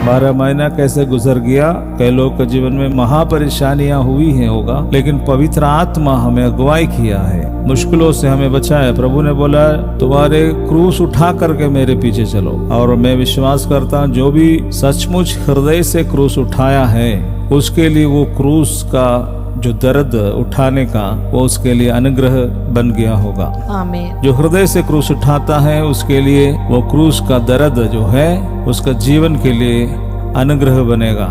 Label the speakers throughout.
Speaker 1: 12 महीना कैसे गुजर गया। कई लोग के जीवन में महा परेशानियां हुई हैं होगा, लेकिन पवित्र आत्मा हमें अगुवाई किया है, मुश्किलों से हमें बचाया। प्रभु ने बोला तुम्हारे क्रूस उठा करके मेरे पीछे चलो। और मैं विश्वास करता हूँ जो भी सचमुच हृदय से क्रूस उठाया है उसके लिए वो क्रूस का जो दर्द उठाने का वो उसके लिए अनुग्रह बन गया होगा।
Speaker 2: आमीन।
Speaker 1: जो हृदय से क्रूस उठाता है उसके लिए वो क्रूस का दर्द जो है उसका जीवन के लिए अनुग्रह बनेगा,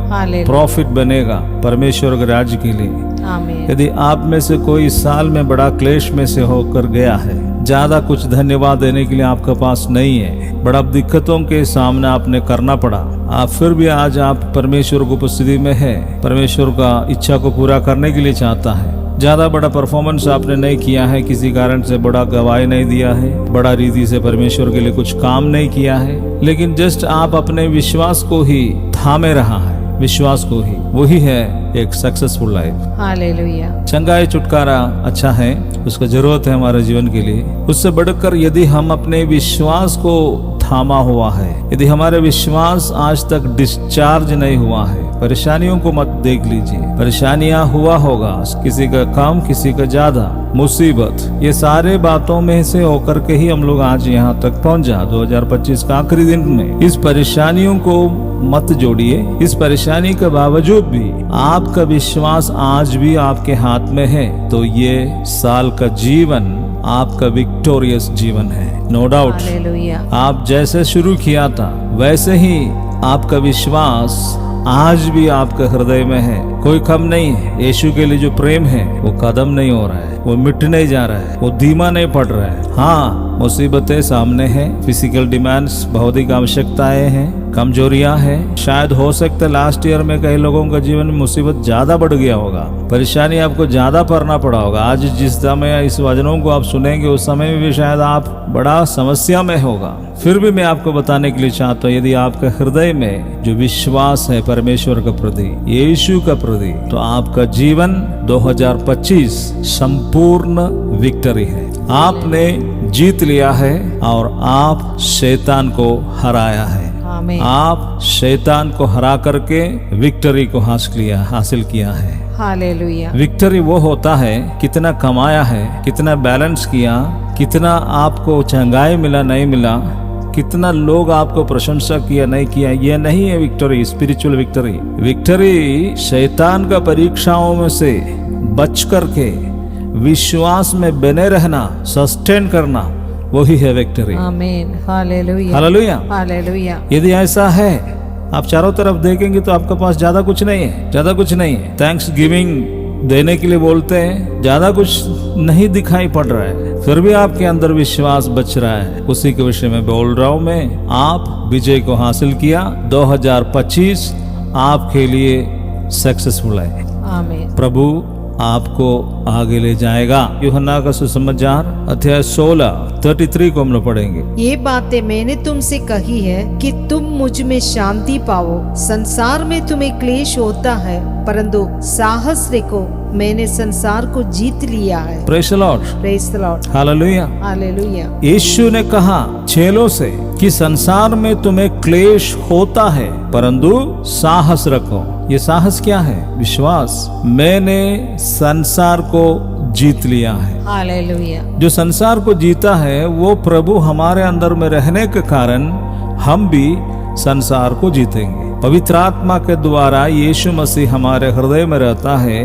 Speaker 1: प्रॉफिट बनेगा परमेश्वर के राज्य के लिए।
Speaker 2: आमीन।
Speaker 1: यदि आप में से कोई साल में बड़ा क्लेश में से होकर गया है, ज्यादा कुछ धन्यवाद देने के लिए आपके पास नहीं है, बड़ा दिक्कतों के सामने आपने करना पड़ा, आप फिर भी आज आप परमेश्वर की उपस्थिति में है, परमेश्वर का इच्छा को पूरा करने के लिए चाहता है। ज्यादा बड़ा परफॉर्मेंस आपने नहीं किया है, किसी कारण से बड़ा गवाही नहीं दिया है, बड़ा रीति से परमेश्वर के लिए कुछ काम नहीं किया है, लेकिन जस्ट आप अपने विश्वास को ही थामे रहा है, विश्वास को ही, वही है एक सक्सेसफुल लाइफ।
Speaker 2: हालेलुया।
Speaker 1: चंगाई छुटकारा अच्छा है, उसका जरूरत है हमारे जीवन के लिए। उससे बढ़कर यदि हम अपने विश्वास को थामा हुआ है, यदि हमारे विश्वास आज तक डिस्चार्ज नहीं हुआ है, परेशानियों को मत देख लीजिए, परेशानियां हुआ होगा, किसी का कम किसी का ज्यादा, मुसीबत, ये सारे बातों में से होकर के ही हम लोग आज यहाँ तक पहुंचा। 2025 का आखिरी दिन में इस परेशानियों को मत जोड़िए। इस परेशानी के बावजूद भी आपका विश्वास आज भी आपके हाथ में है, तो ये साल का जीवन आपका विक्टोरियस जीवन है, नो डाउट।
Speaker 2: हालेलुया।
Speaker 1: आप जैसे शुरू किया था वैसे ही आपका विश्वास आज भी आपके हृदय में है, कोई कम नहीं है। यीशु के लिए जो प्रेम है वो खत्म नहीं हो रहा है, वो मिट नहीं जा रहा है, वो धीमा नहीं पड़ रहा है। हाँ, मुसीबतें सामने हैं, फिजिकल डिमांड्स, भौतिक आवश्यकताएं हैं, कमजोरियां हैं। शायद हो सकता है लास्ट ईयर में कई लोगों का जीवन में मुसीबत ज्यादा बढ़ गया होगा, परेशानी आपको ज्यादा पड़ना पड़ा होगा। आज जिस समय इस वचनों को आप सुनेंगे उस समय में भी शायद आप बड़ा समस्या में होगा। फिर भी मैं आपको बताने के लिए चाहता हूँ, यदि आपके हृदय में जो विश्वास है परमेश्वर के प्रति, यीशु का प्रति, तो आपका जीवन 2025 संपूर्ण विक्ट्री है। आपने जीत लिया है और आप शैतान को हराया है।
Speaker 2: आमीन।
Speaker 1: आप शैतान को हरा करके विक्ट्री को हासिल किया है।
Speaker 2: हालेलुया।
Speaker 1: विक्ट्री वो होता है कितना कमाया है, कितना बैलेंस किया, कितना आपको चंगाई मिला नहीं मिला, कितना लोग आपको प्रशंसा किया नहीं किया, ये नहीं है विक्ट्री। स्पिरिचुअल विक्ट्री, विक्ट्री शैतान का परीक्षाओं में से बच करके विश्वास में बने रहना, सस्टेन करना, वही है विक्ट्री।
Speaker 2: आमीन। हालेलुया।
Speaker 1: हालेलुया।
Speaker 2: हालेलुया।
Speaker 1: यदि ऐसा है, आप चारों तरफ देखेंगे तो आपके पास ज्यादा कुछ नहीं है, ज्यादा कुछ नहीं है। थैंक्स गिविंग देने के लिए बोलते हैं, ज्यादा कुछ नहीं दिखाई पड़ रहा है, फिर भी आपके अंदर विश्वास बच रहा है। उसी के विषय में बोल रहा हूं मैं। आप विजय को हासिल किया, 2025 आपके लिए सक्सेसफुल है।
Speaker 2: आमीन।
Speaker 1: प्रभु आपको आगे ले जाएगा। यूहन्ना का सुसमाचार अध्याय 16:33 को हम लोग पढ़ेंगे।
Speaker 2: ये बातें मैंने तुमसे कही है कि तुम मुझ में शांति पाओ। संसार में तुम्हें क्लेश होता है, परंतु साहस रखो, मैंने संसार को जीत लिया है।
Speaker 1: Praise the Lord.
Speaker 2: Praise the Lord.
Speaker 1: Hallelujah.
Speaker 2: Hallelujah.
Speaker 1: यीशु ने कहा चेलों से कि संसार में तुम्हें क्लेश होता है, परंतु साहस रखो। ये साहस क्या है? विश्वास। मैंने संसार को जीत लिया है।
Speaker 2: हालेलुया।
Speaker 1: जो संसार को जीता है वो प्रभु हमारे अंदर में रहने के कारण हम भी संसार को जीतेंगे। पवित्र आत्मा के द्वारा यीशु मसीह हमारे हृदय में रहता है,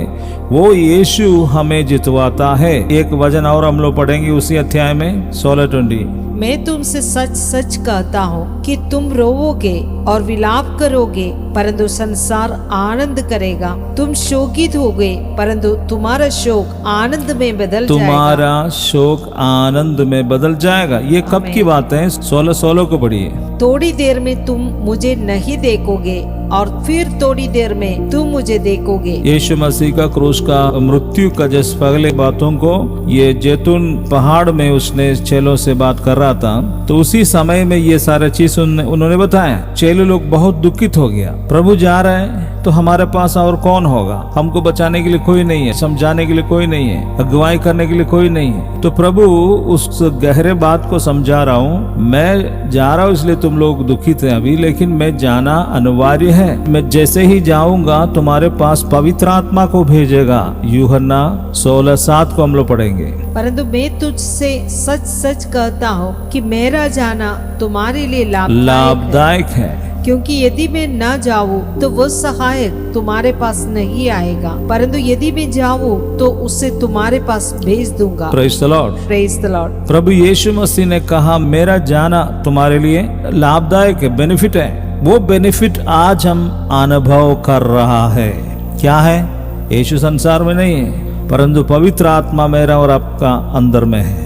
Speaker 1: वो यीशु हमें जितवाता है। एक वचन और हम लोग पढ़ेंगे उसी अध्याय में 16:20।
Speaker 2: मैं तुमसे सच सच कहता हूँ कि तुम रोवोगे और विलाप करोगे, परंतु संसार आनंद करेगा। तुम शोकित होगे, परंतु तुम्हारा शोक आनंद में बदल जाएगा।
Speaker 1: तुम्हारा शोक आनंद में बदल जाएगा। ये कब की बात है? 16:16 को पढ़िए।
Speaker 2: थोड़ी देर में तुम मुझे नहीं देखोगे, और फिर थोड़ी देर में तुम मुझे देखोगे।
Speaker 1: यीशु मसीह का क्रूस का मृत्यु का जिस पगले बातों को ये जैतून पहाड़ में उसने चेलों से बात कर रहा था, तो उसी समय में ये सारे चीज उन्होंने बताया। चेले लोग बहुत दुखित हो गया, प्रभु जा रहे हैं तो हमारे पास और कौन होगा, हमको बचाने के लिए कोई नहीं है, समझाने के लिए कोई नहीं है, अगुवाई करने के लिए कोई नहीं है। तो प्रभु उस गहरे बात को समझा रहा हूँ, मैं जा रहा हूँ इसलिए तुम लोग दुखित हैं अभी, लेकिन मैं जाना अनिवार्य है। मैं जैसे ही जाऊंगा तुम्हारे पास पवित्र आत्मा को भेजेगा। यूहन्ना 16:7 को हम लोग पढ़ेंगे।
Speaker 2: परंतु मैं तुझसे सच सच कहता हूँ कि मेरा जाना तुम्हारे लिए
Speaker 1: लाभदायक है,
Speaker 2: क्योंकि यदि मैं न जाऊँ तो वो सहायक तुम्हारे पास नहीं आएगा, परंतु यदि मैं जाऊँ तो उसे तुम्हारे पास भेज दूंगा।
Speaker 1: Praise the Lord.
Speaker 2: Praise the Lord.
Speaker 1: प्रभु यीशु मसीह ने कहा मेरा जाना तुम्हारे लिए लाभदायक है, बेनिफिट है। वो बेनिफिट आज हम अनुभव कर रहा है। क्या है? यीशु संसार में नहीं है, परंतु पवित्र आत्मा मेरा और आपका अंदर में है।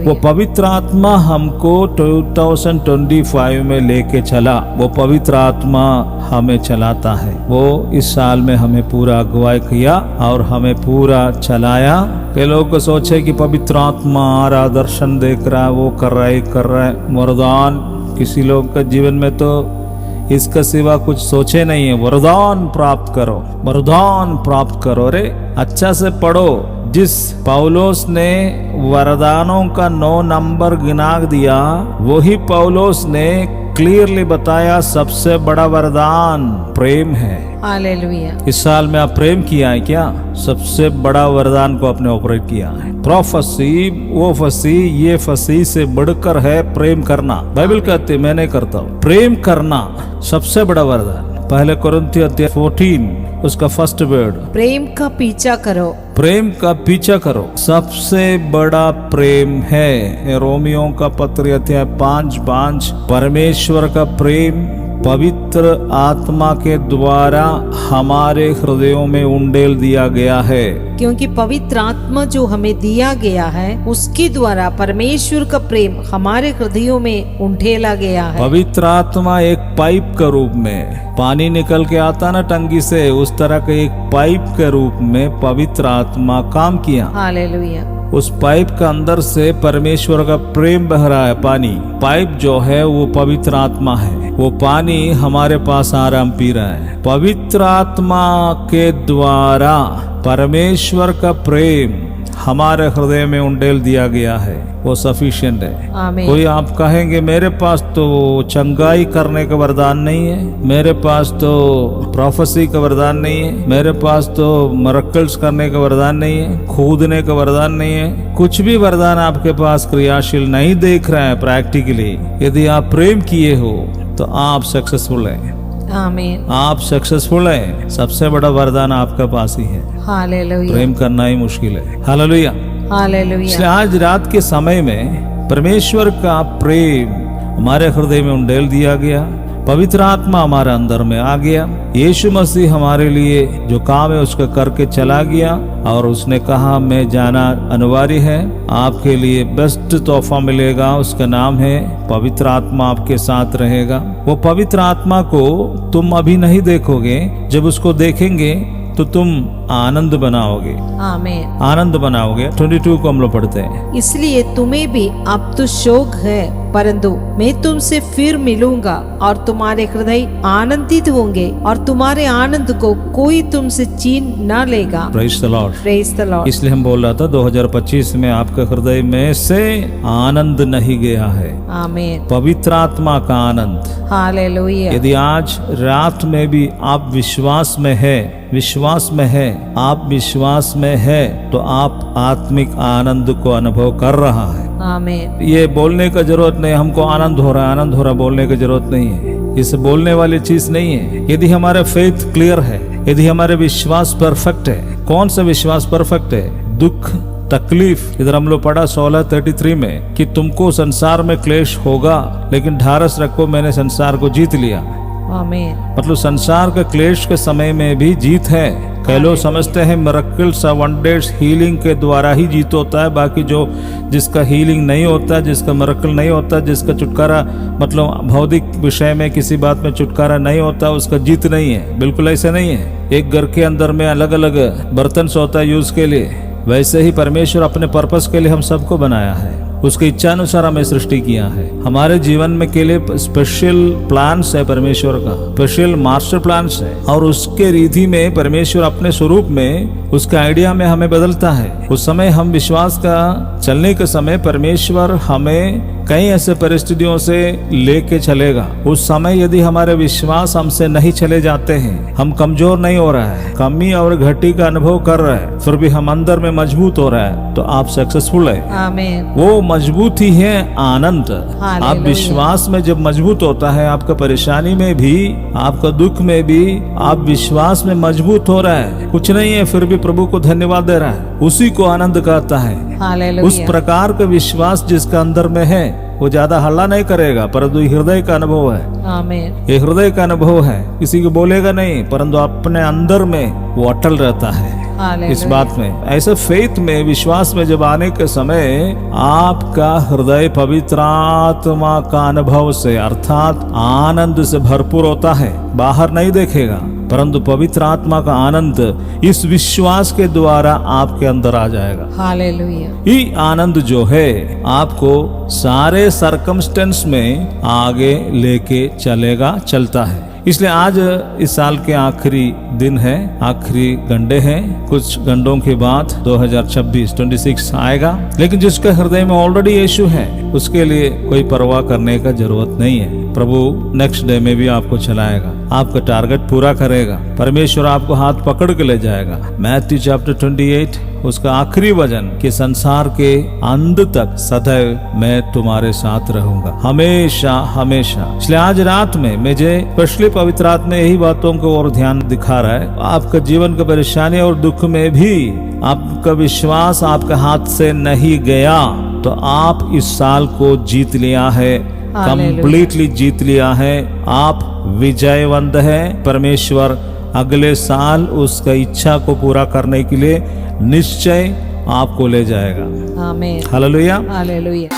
Speaker 1: वो पवित्र आत्मा हमको 2025 में लेके चला। वो पवित्र आत्मा हमें चलाता है। वो इस साल में हमें पूरा अगुवाई किया और हमें पूरा चलाया। कई लोग को सोचे कि पवित्र आत्मा आ रहा, दर्शन देख रहा है, वो कर रहा है, कर रहा है, वरदान। किसी लोग का जीवन में तो इसका सिवा कुछ सोचे नहीं है। वरदान प्राप्त करो, वरदान प्राप्त करो। रे अच्छा से पढ़ो। जिस पौलोस ने वरदानों का 9 नंबर गिना दिया, वही पौलोस ने क्लियरली बताया सबसे बड़ा वरदान प्रेम है।
Speaker 2: हालेलुया।
Speaker 1: इस साल में आप प्रेम किया है क्या? सबसे बड़ा वरदान को आपने ऑपरेट किया है। प्रोफेसी, वो फसी, ये फसी से बढ़कर है प्रेम करना। बाइबल कहती है, मैं नहीं करता हूँ। प्रेम करना सबसे बड़ा वरदान। पहले कोरिन्थियों 14 उसका फर्स्ट वर्ड, प्रेम का पीछा करो। प्रेम का पीछा करो सबसे बड़ा प्रेम है। रोमियो का पत्र अध्याय 5 परमेश्वर का प्रेम पवित्र आत्मा के द्वारा हमारे हृदयों में उंडेल दिया गया है। क्योंकि पवित्र आत्मा जो हमें दिया गया है, उसके द्वारा परमेश्वर का प्रेम हमारे हृदयों में उंडेला गया है। पवित्र आत्मा एक पाइप के रूप में, पानी निकल के आता ना टंकी से, उस तरह के एक पाइप के रूप में पवित्र आत्मा काम किया। हालेलुया। उस पाइप के अंदर से परमेश्वर का प्रेम बह रहा है। पानी पाइप जो है वो पवित्र आत्मा है। वो पानी हमारे पास आराम पी रहा है। पवित्र आत्मा के द्वारा परमेश्वर का प्रेम हमारे हृदय में उंडेल दिया गया है। वो सफिशिएंट है। आमीन। कोई आप कहेंगे मेरे पास तो चंगाई करने का वरदान नहीं है, मेरे पास तो प्रोफेसी का वरदान नहीं है, मेरे पास तो मिरेकल्स करने का वरदान नहीं है, कूदने का वरदान नहीं है। कुछ भी वरदान आपके पास क्रियाशील नहीं देख रहे हैं प्रैक्टिकली। यदि आप प्रेम किए हो तो आप सक्सेसफुल हैं। आमीन। आप सक्सेसफुल हैं। सबसे बड़ा वरदान आपके पास ही है। हालेलुया। प्रेम करना ही मुश्किल है। हालेलुया। हालेलुया। इसलिए आज रात के समय में परमेश्वर का प्रेम हमारे हृदय में उंडेल दिया गया। पवित्र आत्मा हमारे अंदर में आ गया। यीशु मसीह हमारे लिए जो काम है उसका करके चला गया और उसने कहा मैं जाना अनिवार्य है। आपके लिए बेस्ट तोहफा मिलेगा, उसका नाम है पवित्र आत्मा आपके साथ रहेगा। वो पवित्र आत्मा को तुम अभी नहीं देखोगे, जब उसको देखेंगे तो तुम आनंद बनाओगे। आमीन। आनंद बनाओगे। 22 को हम लोग पढ़ते हैं। इसलिए तुम्हें भी अब तो शोक है, परंतु मैं तुमसे फिर मिलूंगा और तुम्हारे हृदय आनंदित होंगे और तुम्हारे आनंद को कोई तुमसे छीन न लेगा। Praise the Lord. Praise the Lord. इसलिए हम बोल रहा था 2025 में आपके हृदय में से आनंद नहीं गया है। आमीन। पवित्र आत्मा का आनंद। हालेलुया। यदि आज रात में भी आप विश्वास में है, विश्वास में है, आप विश्वास में है, तो आप आत्मिक आनंद को अनुभव कर रहा है। आमीन। ये बोलने का जरूरत नहीं हमको आनंद हो रहा है, आनंद हो रहा, बोलने की जरूरत नहीं है। इसे बोलने वाली चीज नहीं है। यदि हमारा फेथ क्लियर है, यदि हमारे विश्वास परफेक्ट है। कौन सा विश्वास परफेक्ट है? दुख तकलीफ। इधर हम लोग पढ़ा 16:33 में कि तुमको संसार में क्लेश होगा, लेकिन ढारस रखो मैंने संसार को जीत लिया।
Speaker 2: आमीन।
Speaker 1: मतलब संसार के क्लेश के समय में भी जीत है। कई लोग समझते हैं मिरेकल्स और वंडर्स हीलिंग के द्वारा ही जीत होता है, बाकी जो जिसका हीलिंग नहीं होता, जिसका मिरेकल नहीं होता, जिसका छुटकारा मतलब भौतिक विषय में किसी बात में छुटकारा नहीं होता, उसका जीत नहीं है। बिल्कुल ऐसे नहीं है। एक घर के अंदर में अलग अलग बर्तन होता है यूज के लिए, वैसे ही परमेश्वर अपने पर्पस के लिए हम सबको बनाया है, उसकी इच्छा अनुसार हमें सृष्टि किया है। हमारे जीवन में के लिए स्पेशल प्लान्स है परमेश्वर का, स्पेशल मास्टर प्लान्स है, और उसके रीति में परमेश्वर अपने स्वरूप में उसके आइडिया में हमें बदलता है। उस समय हम विश्वास का चलने के समय परमेश्वर हमें कई ऐसे परिस्थितियों से लेके चलेगा। उस समय यदि हमारे विश्वास हमसे नहीं चले जाते हैं, हम कमजोर नहीं हो रहा है, कमी और घटी का अनुभव कर रहे हैं, फिर भी हम अंदर में मजबूत हो रहा है, तो आप सक्सेसफुल है।
Speaker 2: आमीन।
Speaker 1: वो मजबूत ही है आनंद। आप विश्वास में जब मजबूत होता है, आपका परेशानी में भी, आपका दुख में भी आप विश्वास में मजबूत हो रहा है, कुछ नहीं है फिर भी प्रभु को धन्यवाद दे रहा है, उसी को आनंद कहता है।
Speaker 2: हालेलुया।
Speaker 1: उस प्रकार का विश्वास जिसका अंदर में है वो ज्यादा हल्ला नहीं करेगा, परंतु हृदय का अनुभव है।
Speaker 2: आमीन।
Speaker 1: ये हृदय का अनुभव है, किसी को बोलेगा नहीं, परंतु अपने अंदर में वो अटल रहता है इस बात में। ऐसे फेथ में, विश्वास में जब आने के समय आपका हृदय पवित्र आत्मा का अनुभव से अर्थात आनंद से भरपूर होता है। बाहर नहीं देखेगा, परंतु पवित्र आत्मा का आनंद इस विश्वास के द्वारा आपके अंदर आ जाएगा।
Speaker 2: हालेलुया।
Speaker 1: ये आनंद जो है आपको सारे सरकमस्टेंस में आगे लेके चलता है। इसलिए आज इस साल के आखिरी दिन है, आखिरी घंटे हैं, कुछ घंटों के बाद 2026 आएगा, लेकिन जिसके हृदय में ऑलरेडी यीशु है उसके लिए कोई परवाह करने का जरूरत नहीं है। प्रभु नेक्स्ट डे में भी आपको चलाएगा, आपका टारगेट पूरा करेगा, परमेश्वर आपको हाथ पकड़ के ले जाएगा। मैथ्यू चैप्टर 28 उसका आखिरी वचन कि संसार के अंत तक सदैव मैं तुम्हारे साथ रहूंगा, हमेशा हमेशा। इसलिए आज रात में मुझे स्पेशली पवित्र आत्मा यही बातों को और ध्यान दिखा रहा है। आपका जीवन का परेशानी और दुख में भी आपका विश्वास आपके हाथ से नहीं गया, तो आप इस साल को जीत लिया है, कंप्लीटली जीत लिया है, आप विजयवंत है। परमेश्वर अगले साल उसका इच्छा को पूरा करने के लिए निश्चय आपको ले जाएगा।
Speaker 2: आमीन।
Speaker 1: हालेलुया।
Speaker 2: हालेलुया।